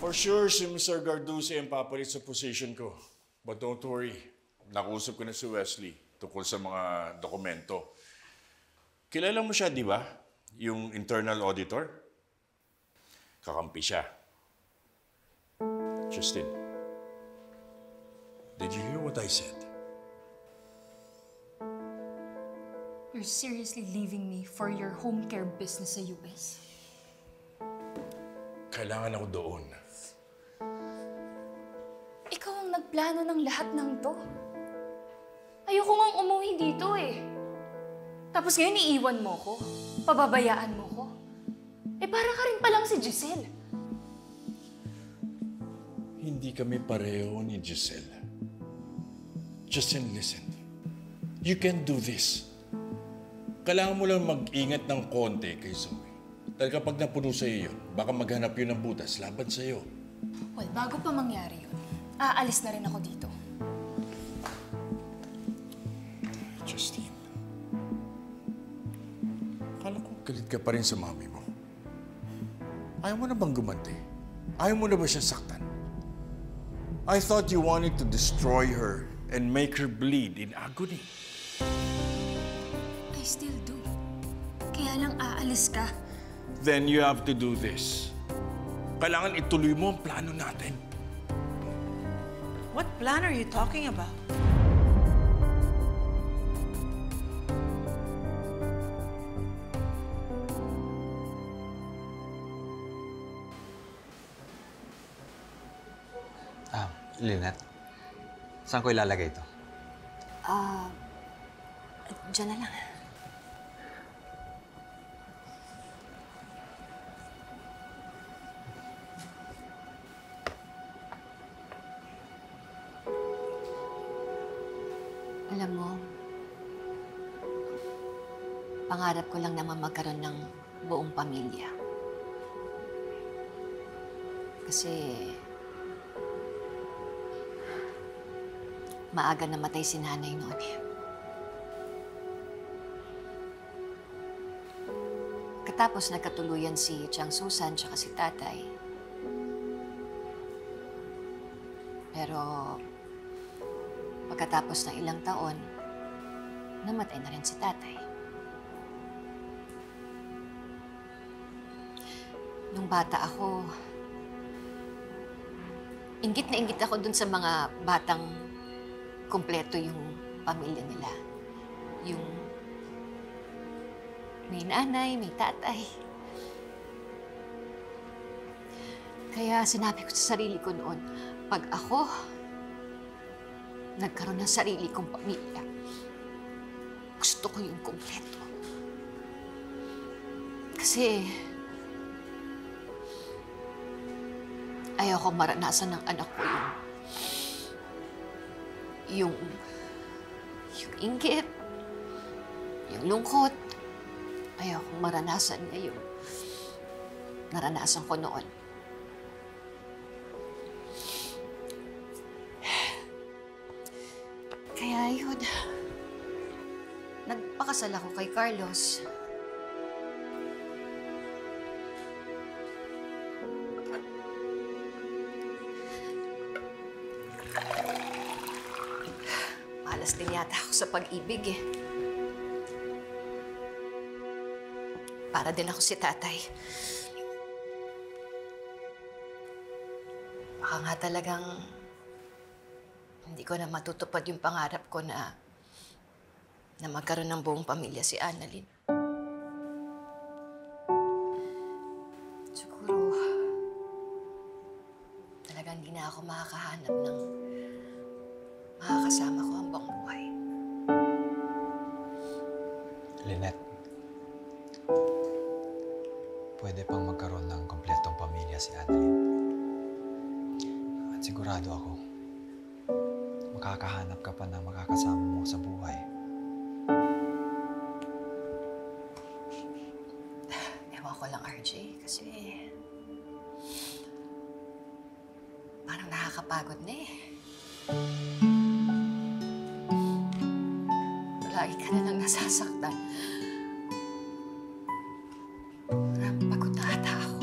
For sure, si Mr. Garduce ang papalit sa position ko. But don't worry, nakausap ko na si Wesley tungkol sa mga dokumento. Kilala mo siya, di ba? Yung internal auditor? Kakampi siya. Justin, did you hear what I said? You're seriously leaving me for your home care business sa US? Kailangan ako doon. Ikaw ang nagplano ng lahat ng to. Ayoko ngang umuwi dito eh. Tapos ngayon iiwan mo ko. Pababayaan mo ko. Eh para ka rin palang si Giselle. Hindi kami pareho ni Giselle. Justin, listen. You can do this. Kailangan mo lang mag-ingat ng konti kay Zoe. Dahil kapag napuno sa'yo yun, baka maghanap yun ng butas laban sa'yo. Well, bago pa mangyari yun, aalis na rin ako dito. Justine, akala ko galit ka pa rin sa mami mo. Ayaw mo na bang gumanti? Ayaw mo na ba siya saktan? I thought you wanted to destroy her and make her bleed in agony. I still do. Kaya lang aalis ka. Then you have to do this. Kailangan ituloy mo ang plano natin. What plan are you talking about? Lynette, saan ko ilalagay ito? Diyan na lang. Alam mo, pangarap ko lang naman magkaroon ng buong pamilya. Kasi maaga namatay si nanay noon eh. Katapos nagkatuluyan si Chang Susan tsaka si tatay. Pero pagkatapos ng ilang taon, namatay na rin si tatay. Nung bata ako, inggit na inggit ako dun sa mga batang kumpleto yung pamilya nila. Yung may nanay, may tatay. Kaya sinabi ko sa sarili ko noon, pag ako nagkaroon ng sarili kong pamilya, gusto ko yung kumpleto. Kasi ayaw ko maranasan ng anak ko yung inggit, yung lungkot. Ayaw kong maranasan niya yung naranasan ko noon. Kaya yun, nagpakasal ako kay Carlos. Malas din yata ako sa pag-ibig eh. Para din ako si tatay. Baka nga talagang hindi ko na matutupad yung pangarap ko na magkaroon ng buong pamilya si Annalyn. Siguro, talagang hindi na ako makakahanap ng makakasama ko hanggang buhay. Lynette, pwede pang magkaroon ng kompletong pamilya si Annalyn. At sigurado ako, makakahanap ka pa ng makakasama mo sa buhay. Ewan ko lang, RJ, kasi parang nakakapagod na eh. Lagi ka na lang nasasaktan. Parang pagod na ata ako.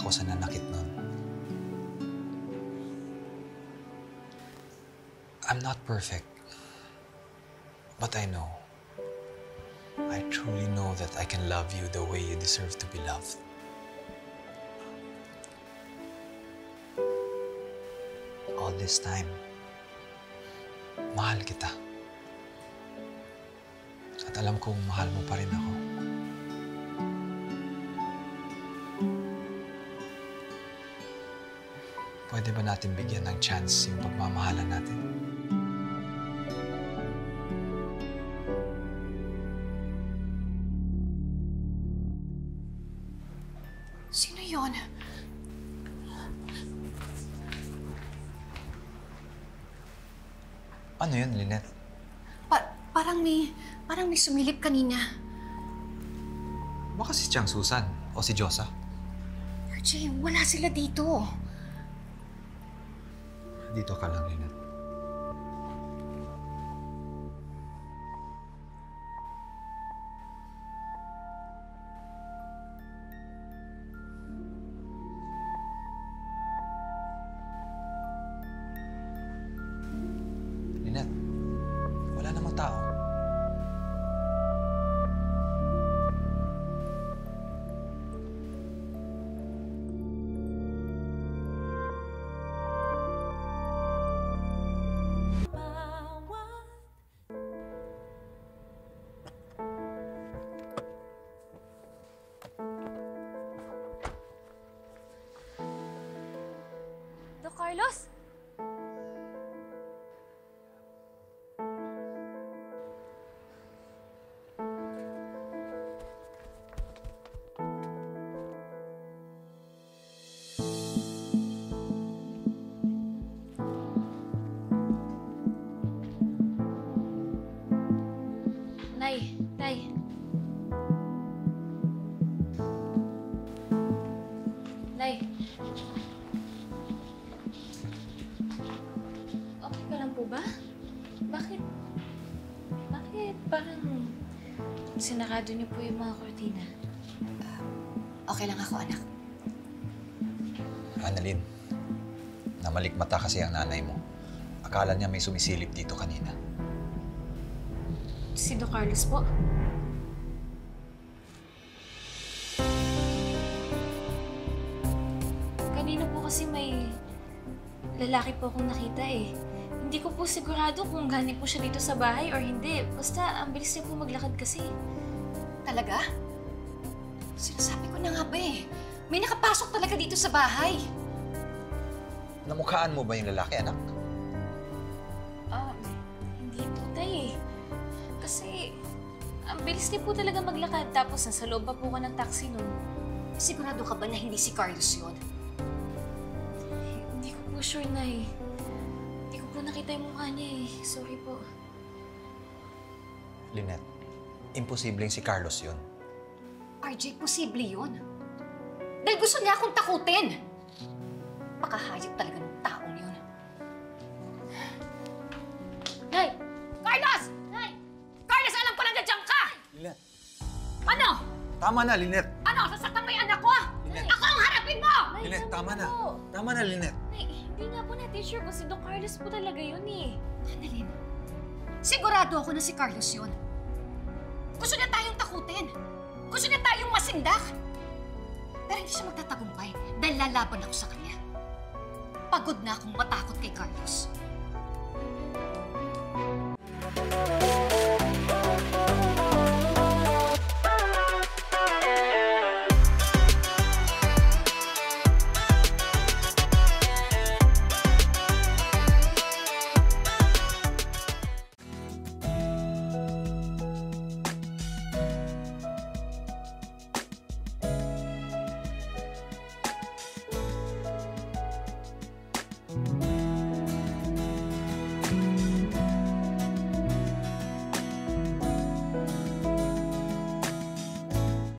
ako sa nanakit nun. I'm not perfect. But I know. I truly know that I can love you the way you deserve to be loved. All this time, mahal kita. At alam kong mahal mo pa rin ako. Pwede ba natin bigyan ng chance yung pagmamahalan natin? Sino yon? Ano yun, Lynette? Parang may sumilip kanina. Baka si Chang Susan o si Josa? RJ, wala sila dito. Dito ka lang, Lynette. Lynette, wala namang tao. Doc Carlos? Nay, Nay. Nay. Okay ka lang po ba? Bakit parang sinarado niyo po yung mga kortina? Okay lang ako, anak. Annalyn, namalikmata kasi ang nanay mo. Akala niya may sumisilip dito kanina. Si Doc Carlos po? Kanina po kasi may lalaki po akong nakita eh. Hindi ko po sigurado kung galing po siya dito sa bahay or hindi. Basta ang bilis niya po maglakad kasi. Talaga? Sinasabi ko na nga ba eh. May nakapasok talaga dito sa bahay. Namukhaan mo ba yung lalaki, anak? Hindi po tay eh. Kasi ang bilis niya po talaga maglakad tapos nasa loob pa po ko ng taxi nun. Sigurado ka ba na hindi si Carlos yun? Hindi ko po sure, Nay. Hindi ko po nakita yung mukha niya eh. Sorry po. Lynette, imposibleng si Carlos yun. RJ, posible yun. Dahil gusto niya akong takutin. Pakahayop talaga ng taong yun. Nay! Carlos! Nay! Carlos, alam ko na nandiyan ka! Lynette! Ano? Tama na, Lynette! Ano? Sasaktan mo yung anak ko? Lynette. Ako ang harapin mo! Nay, Lynette, tama na. po. Tama na, Lynette. Nay, hindi nga po natin sure kung si Doc Carlos po talaga yun eh. Annalyn, sigurado ako na si Carlos yun. Gusto niya tayong takutin. Gusto niya tayong masindak. Pero hindi siya magtatagumpay dahil lalaban ako sa kanya. Pagod na akong matakot kay Carlos.